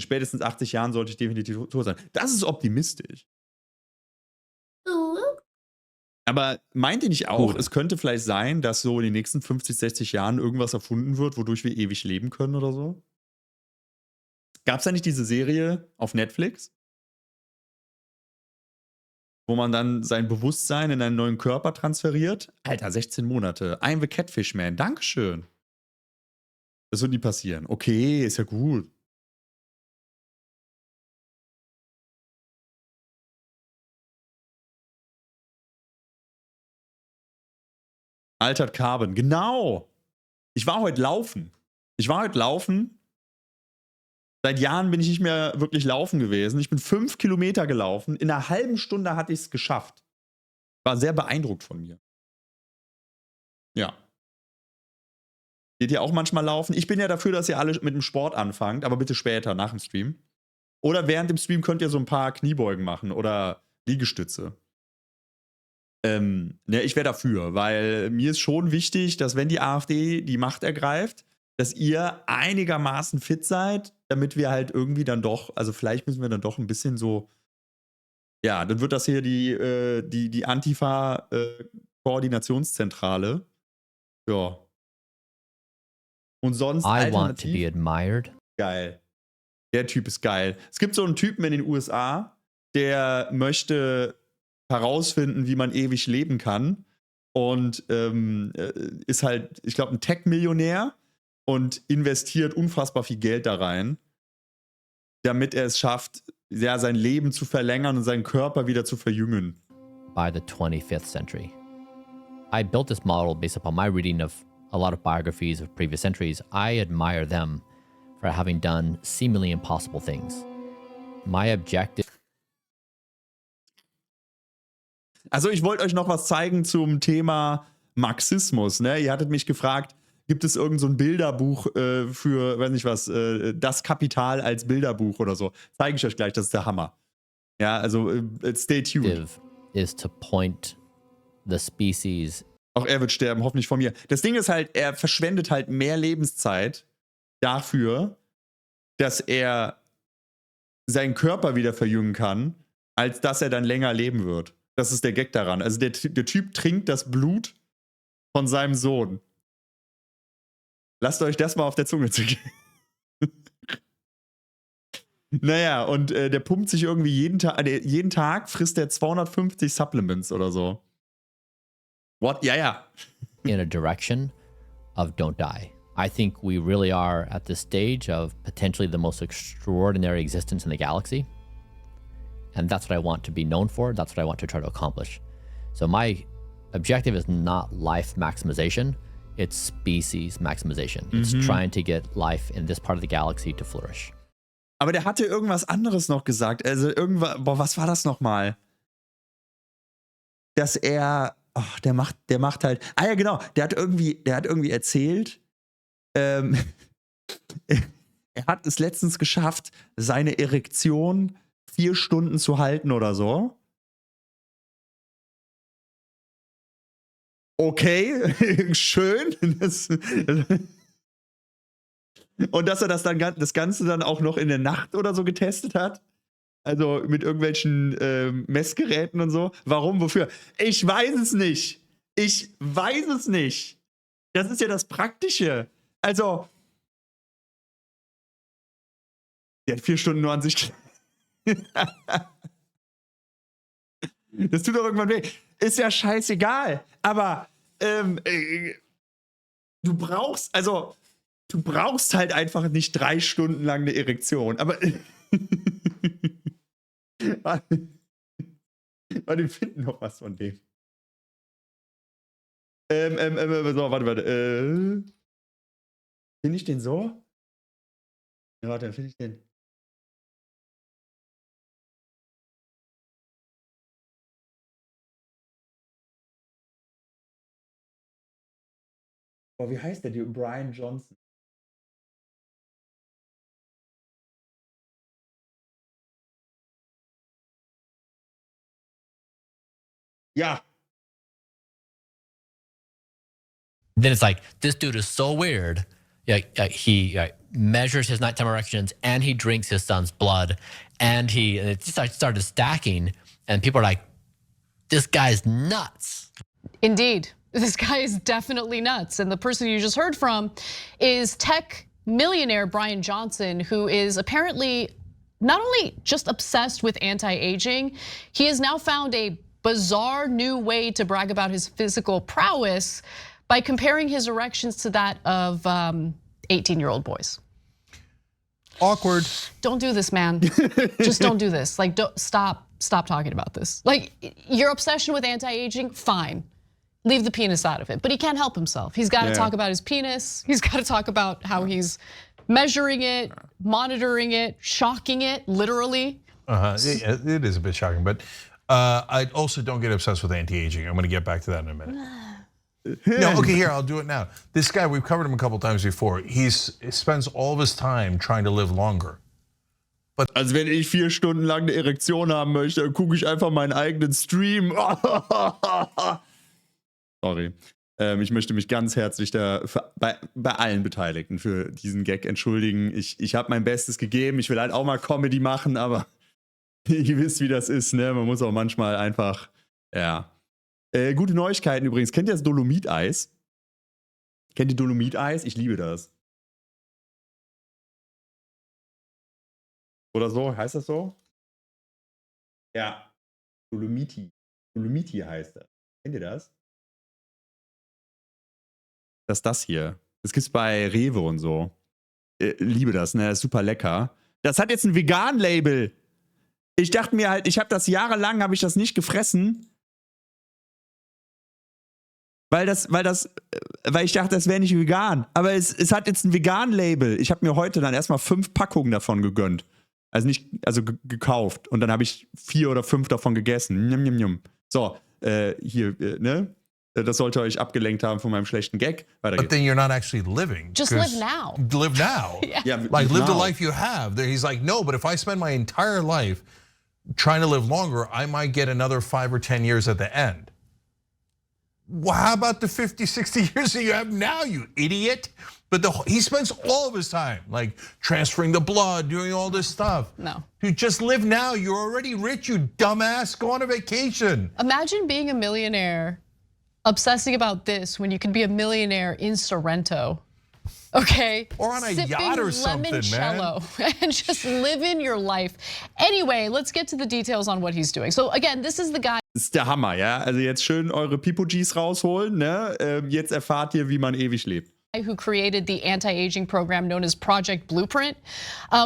In spätestens 80 Jahren sollte ich definitiv tot sein. Das ist optimistisch. Aber meint ihr nicht auch, es könnte vielleicht sein, dass so in den nächsten 50, 60 Jahren irgendwas erfunden wird, wodurch wir ewig leben können oder so? Gab es da nicht diese Serie auf Netflix, wo man dann sein Bewusstsein in einen neuen Körper transferiert? Alter, 16 Monate. I'm the Catfish Man. Dankeschön. Das wird nie passieren. Okay, ist ja gut. Altered Carbon, genau. Ich war heute laufen. Seit Jahren bin ich nicht mehr wirklich laufen gewesen. Ich bin 5 Kilometer gelaufen. In einer halben Stunde hatte ich es geschafft. War sehr beeindruckt von mir. Ja. Geht ihr auch manchmal laufen? Ich bin ja dafür, dass ihr alle mit dem Sport anfangt, aber bitte später, nach dem Stream. Oder während dem Stream könnt ihr so ein paar Kniebeugen machen oder Liegestütze. Ne, ich wäre dafür, weil mir ist schon wichtig, dass wenn die AfD die Macht ergreift, dass ihr einigermaßen fit seid, damit wir halt irgendwie dann doch, also vielleicht müssen wir dann doch ein bisschen so, ja, dann wird das hier die Antifa-Koordinationszentrale. Ja. Und sonst I want to be admired. Geil. Der Typ ist geil. Es gibt so einen Typen in den USA, der möchte herausfinden, wie man ewig leben kann. Und ist halt, ich glaube, ein Tech-Millionär und investiert unfassbar viel Geld da rein, damit er es schafft, ja, sein Leben zu verlängern und seinen Körper wieder zu verjüngen. By the 25th century. I built this model based upon my reading of a lot of biographies of previous centuries. I admire them for having done seemingly impossible things. My objective. Also ich wollte euch noch was zeigen zum Thema Marxismus. Ne? Ihr hattet mich gefragt, gibt es irgend so ein Bilderbuch für, weiß nicht was, das Kapital als Bilderbuch oder so. Zeige ich euch gleich, das ist der Hammer. Ja, also stay tuned. Is to point the species. Auch er wird sterben, hoffentlich von mir. Das Ding ist halt, er verschwendet halt mehr Lebenszeit dafür, dass er seinen Körper wieder verjüngen kann, als dass er dann länger leben wird. Das ist der Gag daran. Also der Typ trinkt das Blut von seinem Sohn. Lasst euch das mal auf der Zunge zergehen. Naja, und der pumpt sich irgendwie jeden Tag frisst er 250 Supplements oder so. What? Ja, ja. In a direction of don't die. I think we really are at this stage of potentially the most extraordinary existence in the galaxy. And that's what I want to be known for. That's what I want to try to accomplish. So my objective is not life maximization. It's species maximization. It's trying to get life in this part of the galaxy to flourish. Aber der hatte irgendwas anderes noch gesagt. Also irgendwas, was war das nochmal? Dass er, der macht halt, ja genau, der hat irgendwie erzählt, er hat es letztens geschafft, seine Erektion 4 Stunden zu halten oder so. Okay, schön. Und dass er das Ganze dann auch noch in der Nacht oder so getestet hat. Also mit irgendwelchen Messgeräten und so. Warum, wofür? Ich weiß es nicht. Das ist ja das Praktische. Also, der hat 4 Stunden nur an sich. Das tut doch irgendwann weh. Ist ja scheißegal. Aber du brauchst halt einfach nicht 3 Stunden lang eine Erektion. Aber wir finden noch was von dem. So, warte. Finde ich den so? Ja, warte, dann finde ich den. Wie heißt der? Brian Johnson. Ja. Then it's like, this dude is so weird. Yeah, he measures his nighttime erections, and he drinks his son's blood, and it just started stacking, and people are like, this guy's nuts. Indeed, this guy is definitely nuts. And the person you just heard from is tech millionaire Brian Johnson, who is apparently not only just obsessed with anti-aging, he has now found a bizarre new way to brag about his physical prowess by comparing his erections to that of 18-year-old boys. Awkward. Don't do this, man. Just don't do this. Like, stop talking about this. Like, your obsession with anti-aging, fine. Leave the penis out of it. But he can't help himself. He's got to talk about his penis. He's got to talk about how he's measuring it, monitoring it, shocking it, literally. It is a bit shocking, but I also don't get obsessed with anti-aging. I'm going to get back to that in a minute. No, okay, here, I'll do it now. This guy, we've covered him a couple times before. He spends all of his time trying to live longer. Also wenn ich 4 Stunden lang eine Erektion haben möchte, dann gucke ich einfach meinen eigenen Stream. Sorry. Ich möchte mich ganz herzlich bei allen Beteiligten für diesen Gag entschuldigen. Ich habe mein Bestes gegeben. Ich will halt auch mal Comedy machen, aber ihr wisst, wie das ist, ne? Man muss auch manchmal einfach, ja. Gute Neuigkeiten übrigens. Kennt ihr das Dolomiteis? Kennt ihr Dolomiteis? Ich liebe das. Oder so, heißt das so? Ja. Dolomiti heißt das. Kennt ihr das? Das ist das hier. Das gibt's bei Rewe und so. Liebe das, ne? Das ist super lecker. Das hat jetzt ein Vegan-Label. Ich dachte mir halt, ich habe das jahrelang, habe ich das nicht gefressen. Weil ich dachte, das wäre nicht vegan. Aber es hat jetzt ein Vegan-Label. Ich habe mir heute dann erstmal 5 Packungen davon gegönnt. Also gekauft. Und dann habe ich 4 oder 5 davon gegessen. Njum, njum, njum. So, hier, ne? Das sollte euch abgelenkt haben von meinem schlechten Gag. But then you're not actually living. Just live now. Live now. Yeah. Like live the life you have. He's like, no, but if I spend my entire life trying to live longer, I might get another 5 or 10 years at the end. Well, how about the 50, 60 years that you have now, you idiot? But he spends all of his time like transferring the blood, doing all this stuff. No. Dude, just live now. You're already rich, you dumbass. Go on a vacation. Imagine being a millionaire, obsessing about this when you can be a millionaire in Sorrento. Okay, or on a yacht or something, limoncello, man, and just living your life. Anyway, let's get to the details on what he's doing. So again, this is the guy. Das ist der Hammer, ja. Also jetzt schön eure Pipo-Gs rausholen, ne? Jetzt erfahrt ihr, wie man ewig lebt. Who created the anti-aging program known as Project Blueprint,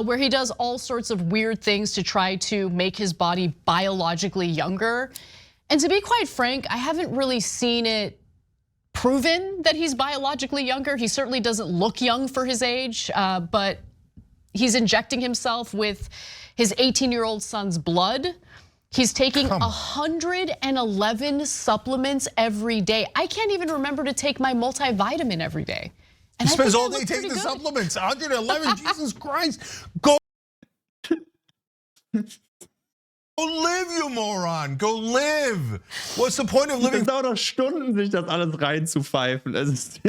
where he does all sorts of weird things to try to make his body biologically younger. And to be quite frank, I haven't really seen it proven that he's biologically younger. He certainly doesn't look young for his age, but he's injecting himself with his 18-year-old son's blood. He's taking 111 supplements every day. I can't even remember to take my multivitamin every day. And he spends all day taking the supplements. 111, Jesus Christ. Go live, you moron. Go live. What's the point of living? Es dauert doch Stunden, sich das alles reinzupfeifen. Es ist,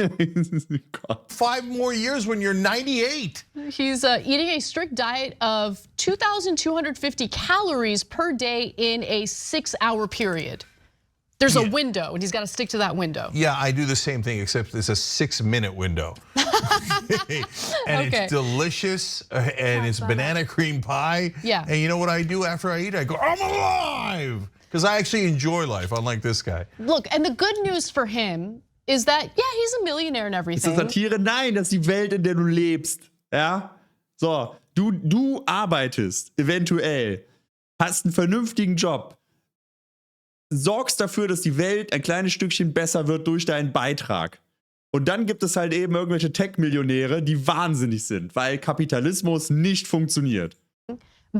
Gott. 5 more years when you're 98. He's eating a strict diet of 2,250 calories per day in a 6-hour period. There's a window, and he's got to stick to that window. Yeah, I do the same thing, except it's a 6-minute window. And it's delicious, and it's banana cream pie. Yeah. And you know what I do after I eat? I go, I'm alive! Because I actually enjoy life, unlike this guy. Look, and the good news for him is that, yeah, he's a millionaire and everything. Ist das Satire? Nein, das ist die Welt, in der du lebst. Ja? So, du arbeitest, eventuell, hast einen vernünftigen Job, sorgst dafür, dass die Welt ein kleines Stückchen besser wird durch deinen Beitrag. Und dann gibt es halt eben irgendwelche Tech-Millionäre, die wahnsinnig sind, weil Kapitalismus nicht funktioniert.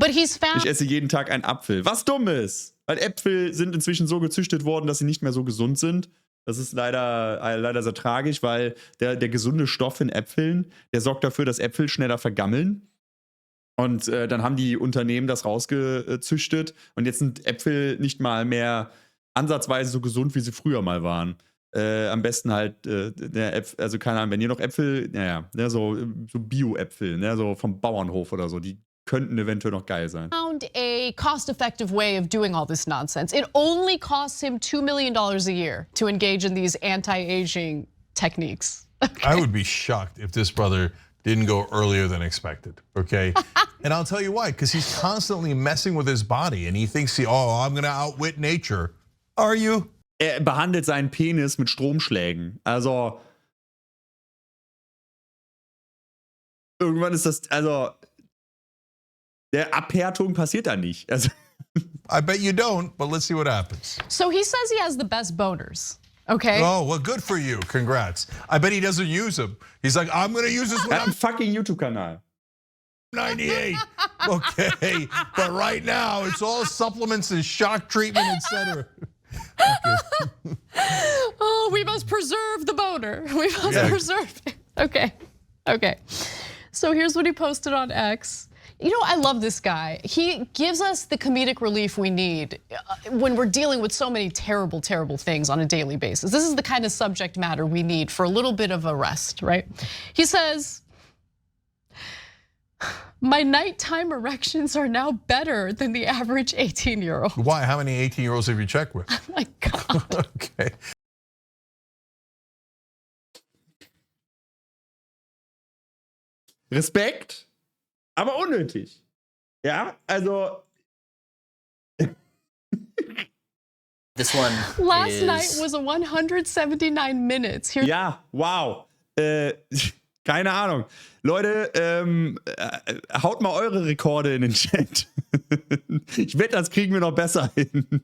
Ich esse jeden Tag einen Apfel, was dumm ist. Weil Äpfel sind inzwischen so gezüchtet worden, dass sie nicht mehr so gesund sind. Das ist leider sehr tragisch, weil der gesunde Stoff in Äpfeln, der sorgt dafür, dass Äpfel schneller vergammeln. Und dann haben die Unternehmen das rausgezüchtet. Und jetzt sind Äpfel nicht mal mehr ansatzweise so gesund, wie sie früher mal waren. Am besten halt, also keine Ahnung, wenn ihr noch Äpfel, so Bio-Äpfel, so vom Bauernhof oder so, die könnten eventuell noch geil sein. Found a cost-effective way of doing all this nonsense. It only costs him $2 million a year to engage in these anti-aging techniques. Okay. I would be shocked if this brother didn't go earlier than expected, okay? And I'll tell you why, because he's constantly messing with his body and he thinks, I'm gonna outwit nature. Are you? Er behandelt seinen Penis mit Stromschlägen. Also irgendwann ist das, also der Abhärtung passiert da nicht. Also I bet you don't, but let's see what happens. So he says he has the best boners. Okay. Oh, well, good for you. Congrats. I bet he doesn't use them. He's like, I'm gonna use this when er hat I'm einen fucking YouTube-Kanal. 98. Okay, but right now it's all supplements and shock treatment, etc. Okay. Oh, we must preserve the boner. We must preserve it. Okay. So here's what he posted on X. You know, I love this guy. He gives us the comedic relief we need when we're dealing with so many terrible, terrible things on a daily basis. This is the kind of subject matter we need for a little bit of a rest, right? He says, my nighttime erections are now better than the average 18-year-old. Why? How many 18-year-olds have you checked with? Oh my God. Okay. Respekt, aber unnötig. Ja, also. This one Last night was a 179 minutes. Here Ja, wow. Keine Ahnung. Leute, haut mal eure Rekorde in den Chat. Ich wette, das kriegen wir noch besser hin.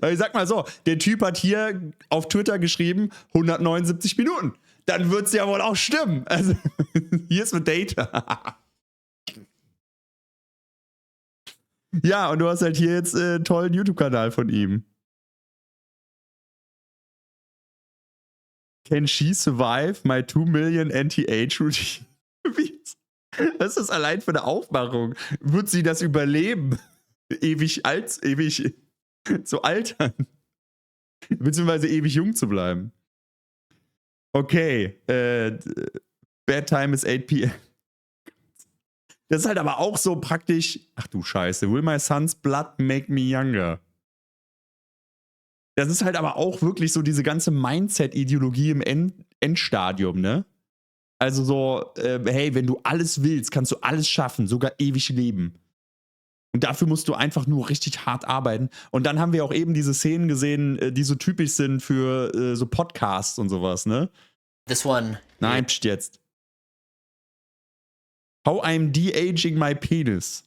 Ich sag mal so, der Typ hat hier auf Twitter geschrieben, 179 Minuten. Dann wird's ja wohl auch stimmen. Also, hier ist mit Data. Ja, und du hast halt hier jetzt einen tollen YouTube-Kanal von ihm. Can she survive my 2 million anti-age routine? Was ist das allein für eine Aufmachung? Wird sie das überleben? Ewig zu altern? Beziehungsweise ewig jung zu bleiben? Okay, bad time is 8 p.m. Das ist halt aber auch so praktisch, ach du Scheiße, will my son's blood make me younger? Das ist halt aber auch wirklich so diese ganze Mindset-Ideologie im Endstadium, ne? Also so, hey, wenn du alles willst, kannst du alles schaffen, sogar ewig leben. Und dafür musst du einfach nur richtig hart arbeiten. Und dann haben wir auch eben diese Szenen gesehen, die so typisch sind für so Podcasts und sowas, ne? This one. Nein, pst jetzt. How I'm de-aging my penis.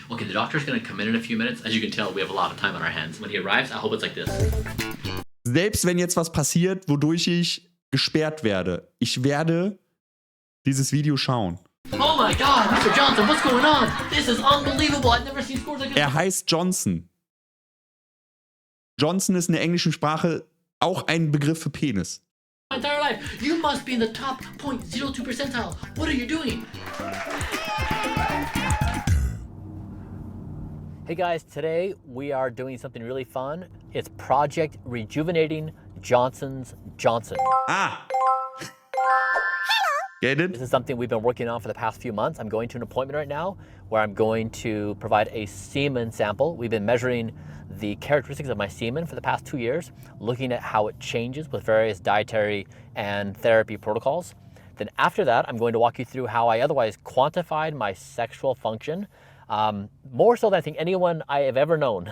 Okay, the doctor's gonna come in a few minutes. As you can tell, we have a lot of time on our hands. When he arrives, I hope it's like this. Selbst wenn jetzt was passiert, wodurch ich gesperrt werde, ich werde dieses Video schauen. Oh my God, Mr. Johnson, what's going on? This is unbelievable. I've never seen scores like this. Er heißt Johnson. Johnson ist in der englischen Sprache auch ein Begriff für Penis. My entire life. You must be in the top 0.02 percentile. What are you doing? Hey guys, today we are doing something really fun. It's Project Rejuvenating Johnson's Johnson. Ah! Get it? This is something we've been working on for the past few months. I'm going to an appointment right now where I'm going to provide a semen sample. We've been measuring the characteristics of my semen for the past 2 years, looking at how it changes with various dietary and therapy protocols. Then after that, I'm going to walk you through how I otherwise quantified my sexual function, more so than I think anyone I have ever known.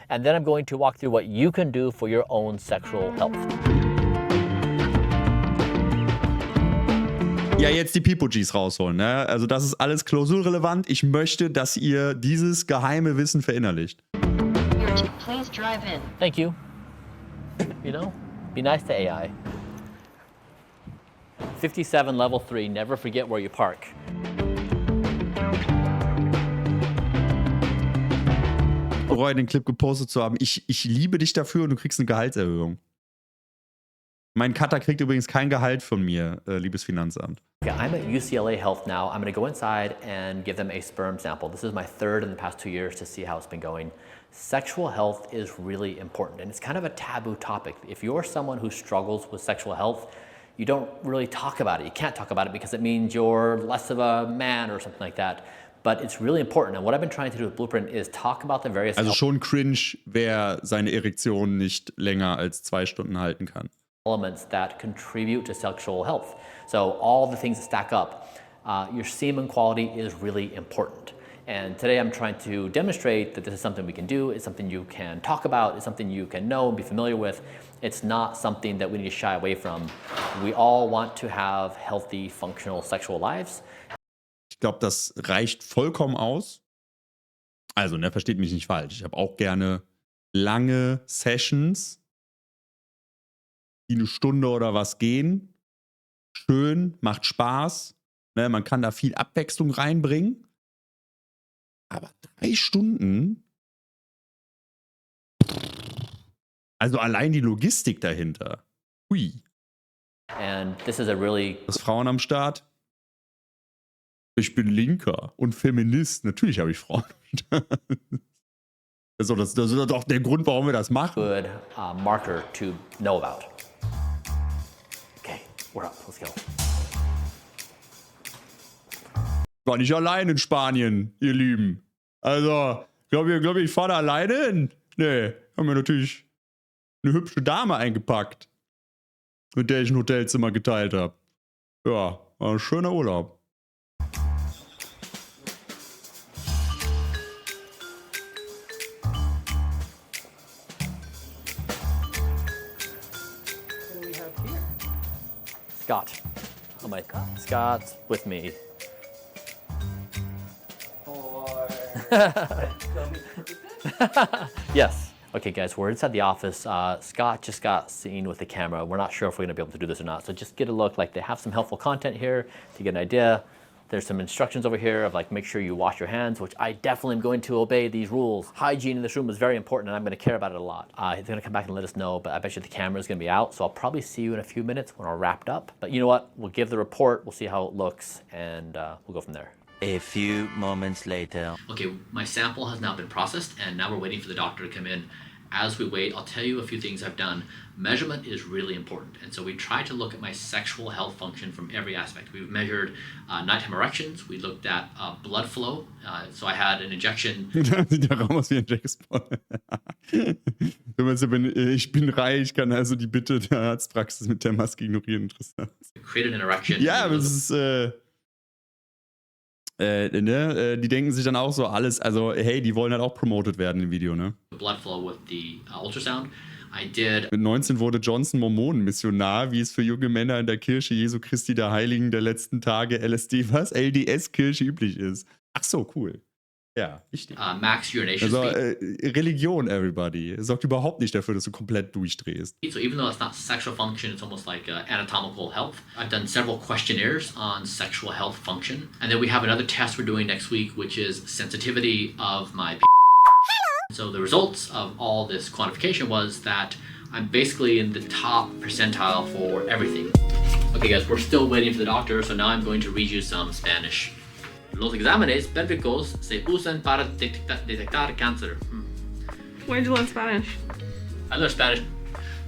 And then I'm going to walk through what you can do for your own sexual health. Ja, jetzt die Pipogis rausholen, ne? Also das ist alles klausurrelevant. Ich möchte, dass ihr dieses geheime Wissen verinnerlicht. Please drive in. Thank you. You know, be nice to AI. 57 level 3, never forget where you park. Ich bereue, den Clip gepostet zu haben. Ich liebe dich dafür und du kriegst eine Gehaltserhöhung. Mein Cutter kriegt übrigens kein Gehalt von mir, liebes Finanzamt. Okay, I'm at UCLA Health now. I'm going to go inside and give them a sperm sample. This is my third in the past 2 years to see how it's been going. Sexual health is really important, and it's kind of a taboo topic. If you're someone who struggles with sexual health, you don't really talk about it. You can't talk about it because it means you're less of a man or something like that. But it's really important. And what I've been trying to do with Blueprint is talk about the various Also schon cringe, wer seine Erektion nicht länger als 2 Stunden halten kann. elements that contribute to sexual health. So all the things that stack up. Your semen quality is really important. And today I'm trying to demonstrate that this is something we can do. It's something you can talk about. It's something you can know and be familiar with. It's not something that we need to shy away from. We all want to have healthy, functional sexual lives. Ich glaube, das reicht vollkommen aus. Also, ne, versteht mich nicht falsch. Ich habe auch gerne lange Sessions, die 1 Stunde oder was gehen. Schön, macht Spaß. Ne, man kann da viel Abwechslung reinbringen. Aber 3 Stunden? Also allein die Logistik dahinter. Hui. And this is a really Das Frauen am Start? Ich bin Linker und Feminist. Natürlich habe ich Frauen am Start. Das ist doch der Grund, warum wir das machen. good marker to know about. Okay, we're up. Let's go. Ich war nicht allein in Spanien, ihr Lieben. Also, glaub ich fahre da alleine hin? Nee, haben wir natürlich eine hübsche Dame eingepackt, mit der ich ein Hotelzimmer geteilt habe. Ja, war ein schöner Urlaub. Scott. Oh my, Scott's with me. Yes. Okay, guys, we're inside the office. Scott just got seen with the camera. We're not sure if we're going to be able to do this or not. So just get a look. Like, they have some helpful content here to get an idea. There's some instructions over here of like, make sure you wash your hands, which I definitely am going to obey these rules. Hygiene in this room is very important, and I'm going to care about it a lot. He's going to come back and let us know, but I bet you the camera is going to be out. So I'll probably see you in a few minutes when we're wrapped up. But you know what? We'll give the report. We'll see how it looks, and we'll go from there. A few moments later. Okay, my sample has now been processed, and now we're waiting for the doctor to come in. As we wait, I'll tell you a few things I've done. Measurement is really important, and so we try to look at my sexual health function from every aspect. We've measured nighttime erections, we looked at blood flow, so I had an injection. Der Raum ist wie ein Jack Paul. Ich bin reich, kann also die Bitte der Arztpraxis mit der Maske ignorieren. Interessant. Created an erection. Ja, aber es ist... die denken sich dann auch so alles, also hey, die wollen halt auch promoted werden im Video, ne? Blood flow with the ultrasound. I did. Mit 19 wurde Johnson Mormonenmissionar, wie es für junge Männer in der Kirche Jesu Christi der Heiligen der letzten Tage LDS-Kirche üblich ist. Ach so, cool. Ja, wichtig. Max urination Also speed. Religion, everybody. Sorgt überhaupt nicht dafür, dass du komplett durchdrehst. So even though it's not sexual function, it's almost like anatomical health. I've done several questionnaires on sexual health function. And then we have another test we're doing next week, which is sensitivity of my So the results of all this quantification was that I'm basically in the top percentile for everything. Okay guys, we're still waiting for the doctor, so now I'm going to read you some Spanish. Los exámenes pélvicos se usan para detectar cáncer. Why did you learn Spanish? I learned Spanish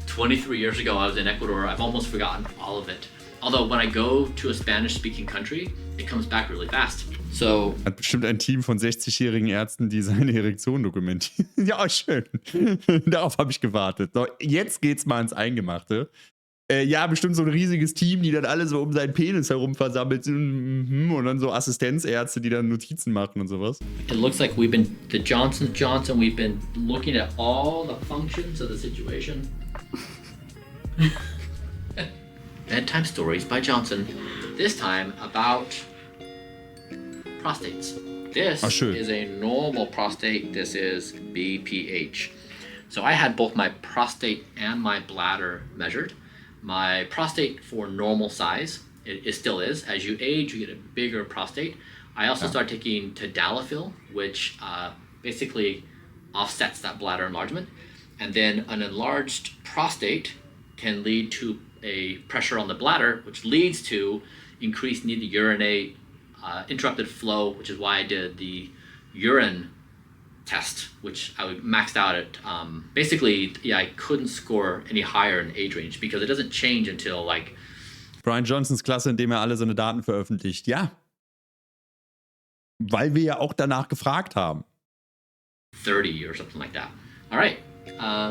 23 years ago. I was in Ecuador. I've almost forgotten all of it. Although when I go to a Spanish-speaking country, it comes back really fast. So Hat bestimmt ein Team von 60-jährigen Ärzten, die seine Erektion dokumentieren. Ja, schön. Darauf habe ich gewartet. So, jetzt geht's mal ins Eingemachte. Ja, bestimmt so ein riesiges Team, die dann alle so um seinen Penis herum versammelt sind. Und dann so Assistenzärzte, die dann Notizen machen und sowas. it looks like we've been, the Johnson & Johnson, we've been looking at all the functions of the situation. Bedtime Stories by Johnson. This time about prostates. This schön. is a normal prostate. This is BPH. So I had both my prostate and my bladder measured. My prostate for normal size, it still is. As you age, you get a bigger prostate. I also started taking tadalafil, which basically offsets that bladder enlargement. And then an enlarged prostate can lead to a pressure on the bladder, which leads to increased need to urinate, interrupted flow, which is why I did the urine test, which I maxed out at. Basically, yeah, I couldn't score any higher in age range because it doesn't change until like. Brian Johnsons Klasse, indem er alle seine Daten veröffentlicht. Ja. Weil wir ja auch danach gefragt haben. 30 or something like that. All right.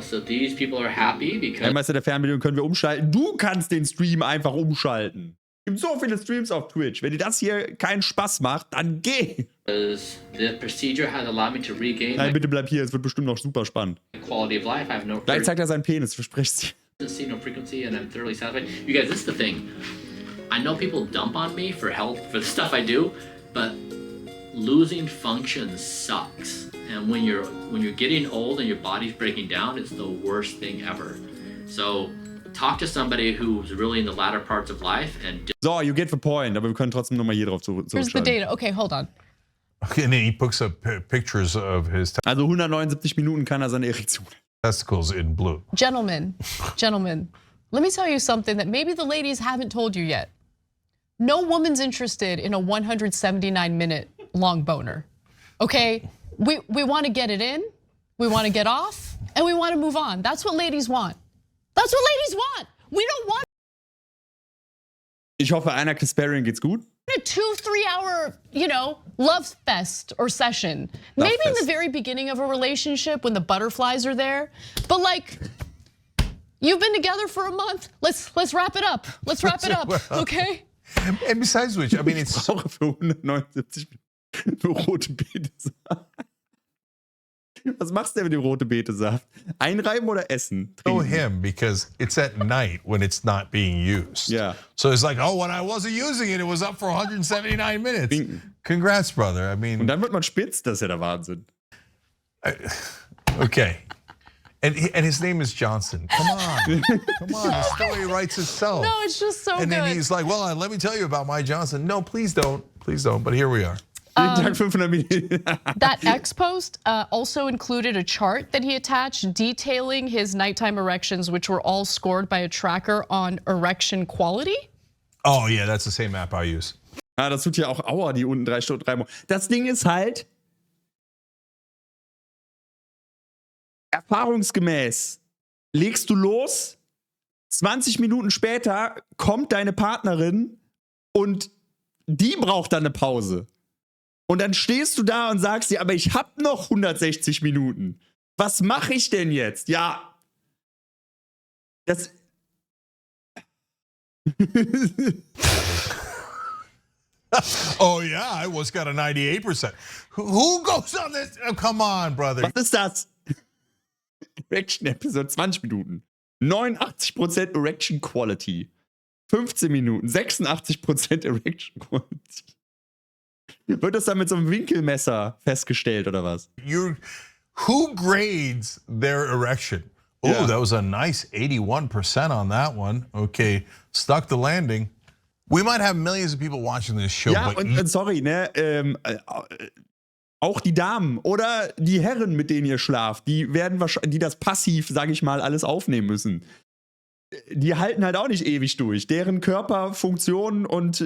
So these people are happy because. Herr Meister der Fernbedienung können wir umschalten. Du kannst den Stream einfach umschalten. Es gibt so viele Streams auf Twitch. Wenn dir das hier keinen Spaß macht, dann geh. The procedure has allowed me to regain. Nein, bitte bleib hier. Es wird bestimmt noch super spannend. Quality of life. I have no. Gleich zeigt er seinen Penis. Versprecht sie. No frequency, and I'm thoroughly satisfied. You guys, this is the thing. I know people dump on me for health for the stuff I do, but losing function sucks. And when you're getting old and your body's breaking down, it's the worst thing ever. So talk to somebody who's really in the latter parts of life and. So, you get the point. Aber wir können trotzdem nochmal hier drauf zurückschalten. Here's the data. Okay, hold on. Okay, and he puts up pictures of his Also 179 Minuten kann er seine Erektion. testicles in blue. Gentlemen, let me tell you something that maybe the ladies haven't told you yet. No woman's interested in a 179-minute long boner. Okay? We want to get it in, we want to get off, and we want to move on. That's what ladies want. That's what ladies want. We don't want Ich hoffe, einer Kasparian geht's gut. a 2-3 hour, love fest or session. Maybe in the very beginning of a relationship when the butterflies are there. But like, you've been together for a month. Let's wrap it up. Let's wrap it up, okay? And besides which, I mean, it's Ich brauche für 179 Minuten rote Betesaft. Was machst du denn mit dem rote Betesaft? Einreiben oder essen? so him because it's at night when it's not being used. Yeah. So it's like, oh, when I wasn't using it, it was up for 179 minutes. Congrats, brother. I Und mean, dann wird man spitz, das ist ja der Wahnsinn. okay. And his name is Johnson. Come on. The story writes itself. No, it's just so And good. then he's like, well, let me tell you about my Johnson. No, please don't. Please don't. But here we are. Jeden Tag 500 Minuten. That X post also included a chart that he attached detailing his nighttime erections, which were all scored by a tracker on erection quality. Oh, yeah, that's the same app I use. Ja, das tut ja auch Aua, die unten 3 Stunden, 3 Monate. Das Ding ist halt, erfahrungsgemäß, legst du los, 20 Minuten später kommt deine Partnerin und die braucht dann eine Pause. Und dann stehst du da und sagst dir, aber ich hab noch 160 Minuten. Was mache ich denn jetzt? Ja. Das. Oh, yeah, I was got a 98%. Who goes on this? Oh, come on, brother. Was ist das? Erection Episode 20 Minuten. 89% Erection Quality. 15 Minuten. 86% Erection Quality. Wird das dann mit so einem Winkelmesser festgestellt oder was? Who grades their erection? Oh, Yeah. that was a nice 81% on that one. Okay, stuck the landing. We might have millions of people watching this show, Ja, but und sorry, ne? Auch die Damen oder die Herren, mit denen ihr schlaft, die werden wahrscheinlich, die das passiv, sage ich mal, alles aufnehmen müssen. Die halten halt auch nicht ewig durch. Deren Körperfunktionen und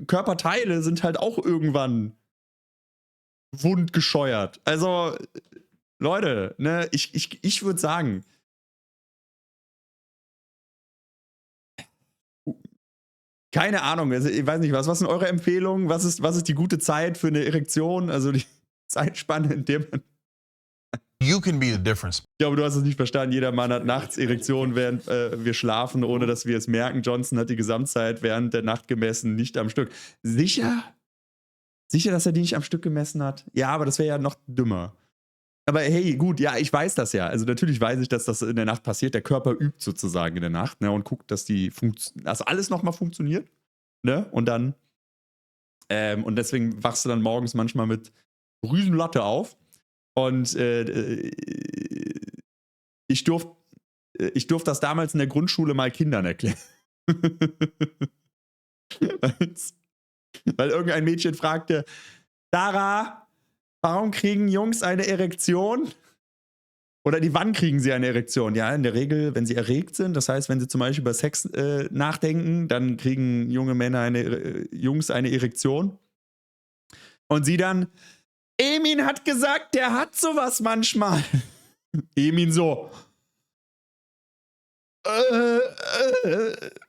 Körperteile sind halt auch irgendwann wundgescheuert. Also, Leute, ne, ich würde sagen, keine Ahnung, also ich weiß nicht, was sind eure Empfehlungen? Was ist die gute Zeit für eine Erektion? Also die Zeitspanne, in der man. you can be the difference. Ich glaube, du hast es nicht verstanden. Jeder Mann hat nachts Erektion, während wir schlafen, ohne dass wir es merken. Johnson hat die Gesamtzeit während der Nacht gemessen, nicht am Stück. Sicher? Sicher, dass er die nicht am Stück gemessen hat? Ja, aber das wäre ja noch dümmer. Aber hey, gut, ja, ich weiß das ja. Also natürlich weiß ich, dass das in der Nacht passiert. Der Körper übt sozusagen in der Nacht, ne, und guckt, dass dass alles nochmal funktioniert. Ne? Und dann und deswegen wachst du dann morgens manchmal mit Riesenlatte auf. Und ich durfte das damals in der Grundschule mal Kindern erklären. Weil irgendein Mädchen fragte, Dara, warum kriegen Jungs eine Erektion Oder wann kriegen sie eine Erektion? Ja, in der Regel, wenn sie erregt sind. Das heißt, wenn sie zum Beispiel über Sex nachdenken, dann kriegen Jungs eine Erektion. Und sie dann, Emin hat gesagt, der hat sowas manchmal. Emin so.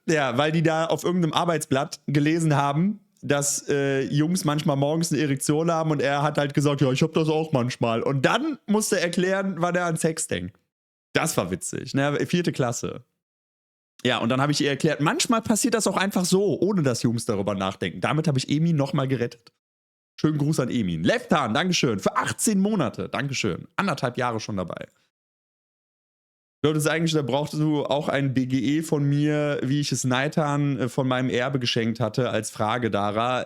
Ja, weil die da auf irgendeinem Arbeitsblatt gelesen haben, dass Jungs manchmal morgens eine Erektion haben und er hat halt gesagt, ja, ich hab das auch manchmal. Und dann musste er erklären, wann er an Sex denkt. Das war witzig, ne? 4. Klasse. Ja, und dann habe ich ihr erklärt, manchmal passiert das auch einfach so, ohne dass Jungs darüber nachdenken. Damit habe ich Emin nochmal gerettet. Schönen Gruß an Emin. Leftan, Dankeschön. Für 18 Monate, Dankeschön. 1,5 Jahre schon dabei. Du glaubst eigentlich, da brauchst du auch ein BGE von mir, wie ich es Neitan von meinem Erbe geschenkt hatte, als Frage, Dara.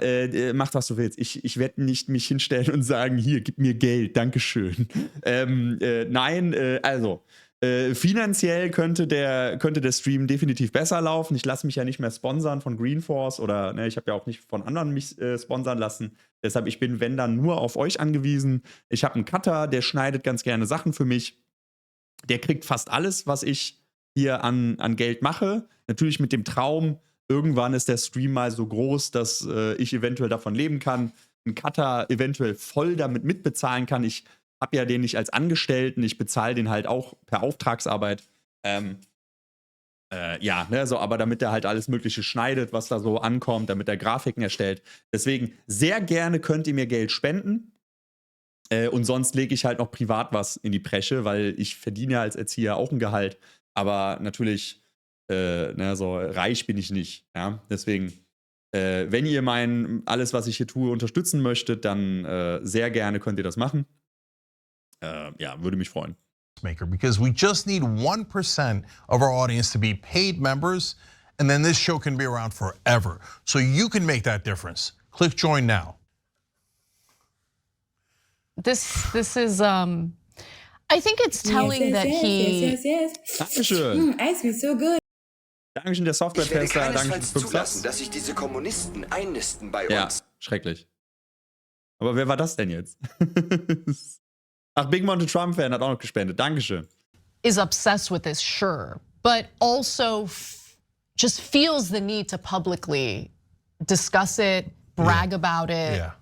Mach, was du willst. Ich werde nicht mich hinstellen und sagen, hier, gib mir Geld, Dankeschön. Nein, also, finanziell könnte der Stream definitiv besser laufen. Ich lasse mich ja nicht mehr sponsern von Greenforce oder ich habe ja auch nicht von anderen mich sponsern lassen. Deshalb, ich bin, wenn dann, nur auf euch angewiesen. Ich habe einen Cutter, der schneidet ganz gerne Sachen für mich. Der kriegt fast alles, was ich hier an Geld mache. Natürlich mit dem Traum, irgendwann ist der Stream mal so groß, dass ich eventuell davon leben kann. Ein Cutter eventuell voll damit mitbezahlen kann. Ich habe ja den nicht als Angestellten, ich bezahle den halt auch per Auftragsarbeit. Ja, ne, so, aber damit er halt alles Mögliche schneidet, was da so ankommt, damit er Grafiken erstellt. Deswegen sehr gerne könnt ihr mir Geld spenden. Und sonst lege ich halt noch privat was in die Bresche, weil ich verdiene ja als Erzieher auch ein Gehalt. Aber natürlich, so reich bin ich nicht. Ja? Deswegen, wenn ihr alles, was ich hier tue, unterstützen möchtet, dann sehr gerne könnt ihr das machen. Ja, würde mich freuen. Because we just need 1% of our audience to be paid members, and then this show can be around forever. So you can make that difference. Click join now. This is I think it's telling that he. Dankeschön. Ice cream so good. Dankeschön, der Software-Tester. Dankeschön für 5 zulassen, dass sich diese Kommunisten einnisten bei Ja, uns. schrecklich. Aber wer war das denn jetzt? Ach, Big Monte Trump-Fan hat auch noch gespendet. Dankeschön. Is obsessed with this, sure, but also just feels the need to publicly discuss it, brag about it. Yeah.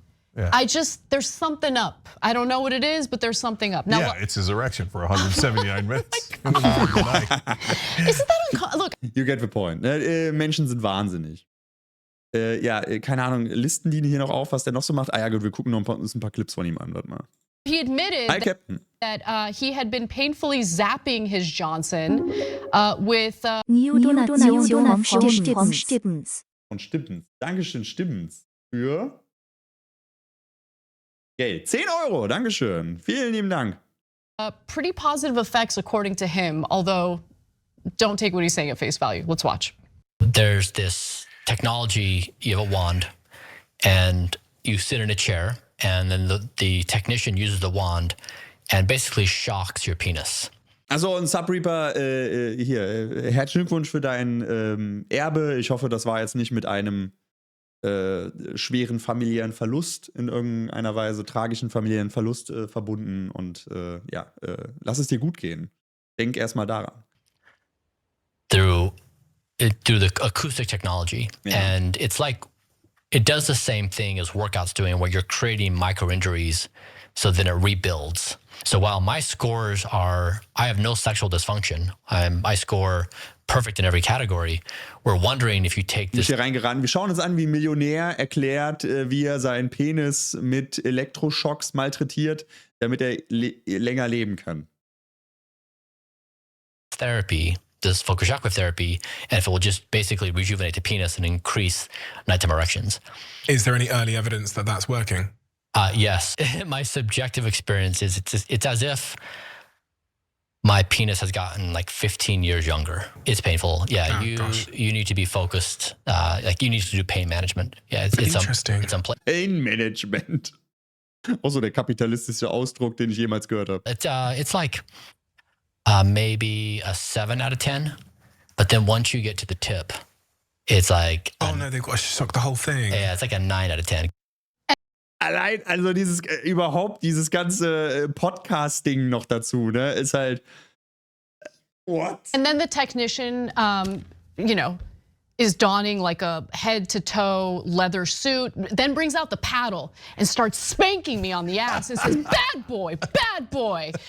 There's something up. I don't know what it is, but there's something up. Now, It's his erection for 179 minutes. Isn't that look? You get the point. Menschen sind wahnsinnig. Ja, keine Ahnung, listen die hier noch auf, was der noch so macht? Ah ja, gut, wir gucken noch ein paar Clips von ihm an. Warte mal. He admitted Hi, Captain. that he had been painfully zapping his Johnson with. New Donation von Stibbens. Von Stibbens. Dankeschön, Stibbens. Für Geld. 10 Euro, Dankeschön. Vielen lieben Dank. Pretty positive effects, according to him, although don't take what he's saying at face value. Let's watch. There's this technology, you have a wand, and you sit in a chair, and then the technician uses the wand and basically shocks your penis. Also, und Subreaper, hier, herzlichen Glückwunsch für dein Erbe. Ich hoffe, das war jetzt nicht mit einem schweren familiären Verlust in irgendeiner Weise, tragischen familiären Verlust verbunden. Und lass es dir gut gehen. Denk erstmal daran. Through the acoustic technology. Yeah. And it's like, it does the same thing as workouts doing, where you're creating micro injuries so then it rebuilds. So while my scores are, I have no sexual dysfunction, I score perfect in every category, we're wondering if you take this. Hier reingeraten. Wir schauen uns an, wie Millionär erklärt, wie er seinen Penis mit Elektroschocks malträtiert, damit er länger leben kann. Therapy, this focus chakra therapy, and if it will just basically rejuvenate the penis and increase nighttime erections. Is there any early evidence that that's working? Yes. My subjective experience is it's as if my penis has gotten like 15 years younger. It's painful. Yeah, you need to be focused. Like you need to do pain management. Yeah, it's interesting. Pain Management. Auch so der kapitalistische Ausdruck, den ich jemals gehört habe. It's like maybe a 7 out of 10, but then once you get to the tip, it's like oh no, they've got to shock the whole thing. Yeah, it's like a 9 out of 10. allein, also dieses ganze Podcast-Ding noch dazu, ne, ist halt, what? And then the technician, is donning like a head-to-toe leather suit, then brings out the paddle and starts spanking me on the ass and says, bad boy,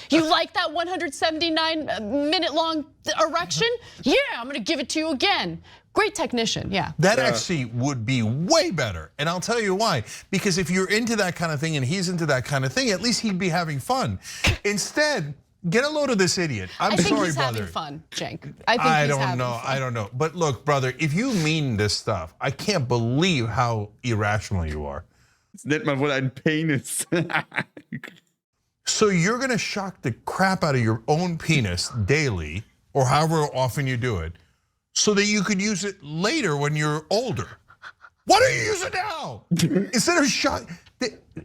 you like that 179-minute-long erection? Yeah, I'm gonna give it to you again. Great technician, yeah. That actually would be way better, and I'll tell you why. Because if you're into that kind of thing and he's into that kind of thing, at least he'd be having fun. Instead, get a load of this idiot. I think sorry, he's brother. having fun, Cenk. I don't know. But look, brother, if you mean this stuff, I can't believe how irrational you are. Das nennt man wohl einen Penis. So you're gonna shock the crap out of your own penis daily, or however often you do it, so that you could use it later when you're older. Why don't you use it now? Instead of shock.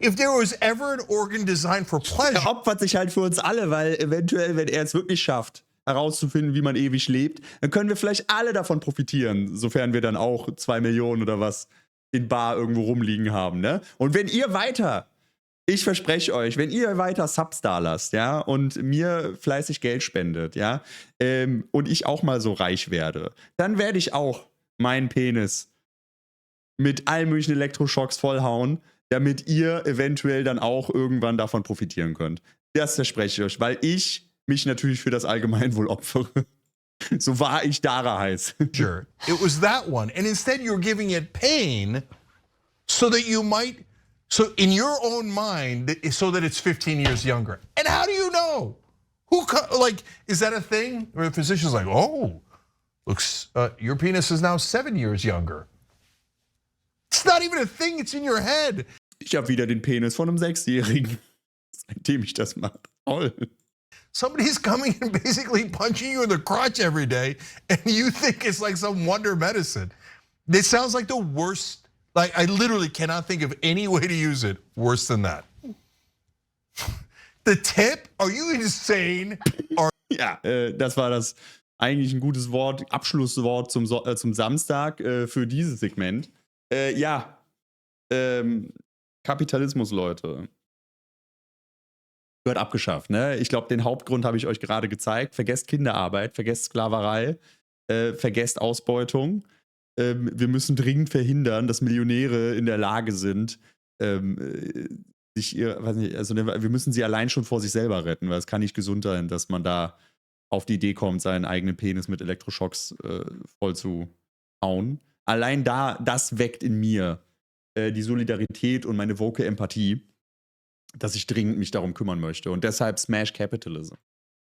If there was ever an organ designed for pleasure. Er opfert sich halt für uns alle, weil eventuell, wenn er es wirklich schafft, herauszufinden, wie man ewig lebt, dann können wir vielleicht alle davon profitieren, sofern wir dann auch 2 Millionen oder was in Bar irgendwo rumliegen haben, ne? Und wenn ihr weiter, ich verspreche euch, wenn ihr weiter Subs da lasst, ja, und mir fleißig Geld spendet, ja, und ich auch mal so reich werde, dann werde ich auch meinen Penis mit allen möglichen Elektroschocks vollhauen, damit ihr eventuell dann auch irgendwann davon profitieren könnt. Das verspreche ich euch, weil ich mich natürlich für das Allgemeinwohl opfere. So wahr ich Dara heiß. Sure, it was that one. And instead you're giving it pain so that you might, so in your own mind, so that it's 15 years younger. And how do you know? Is that a thing? Where the physician's like, oh, looks, your penis is now 7 years younger. It's not even a thing, it's in your head. Ich habe wieder den Penis von einem 6-Jährigen, seitdem ich das mache. Toll. Somebody's coming and basically punching you in the crotch every day, and you think it's like some wonder medicine. This sounds like the worst, like I literally cannot think of any way to use it worse than that. The tip? Are you insane? Ja, das war das eigentlich ein gutes Wort, Abschlusswort zum Samstag für dieses Segment. Kapitalismus, Leute. Wird abgeschafft, ne? Ich glaube, den Hauptgrund habe ich euch gerade gezeigt. Vergesst Kinderarbeit, vergesst Sklaverei, vergesst Ausbeutung. Wir müssen dringend verhindern, dass Millionäre in der Lage sind, wir müssen sie allein schon vor sich selber retten, weil es kann nicht gesund sein, dass man da auf die Idee kommt, seinen eigenen Penis mit Elektroschocks voll zu hauen. Allein das weckt in mir die Solidarität und meine woke Empathie, dass ich dringend mich darum kümmern möchte. Und deshalb Smash Capitalism.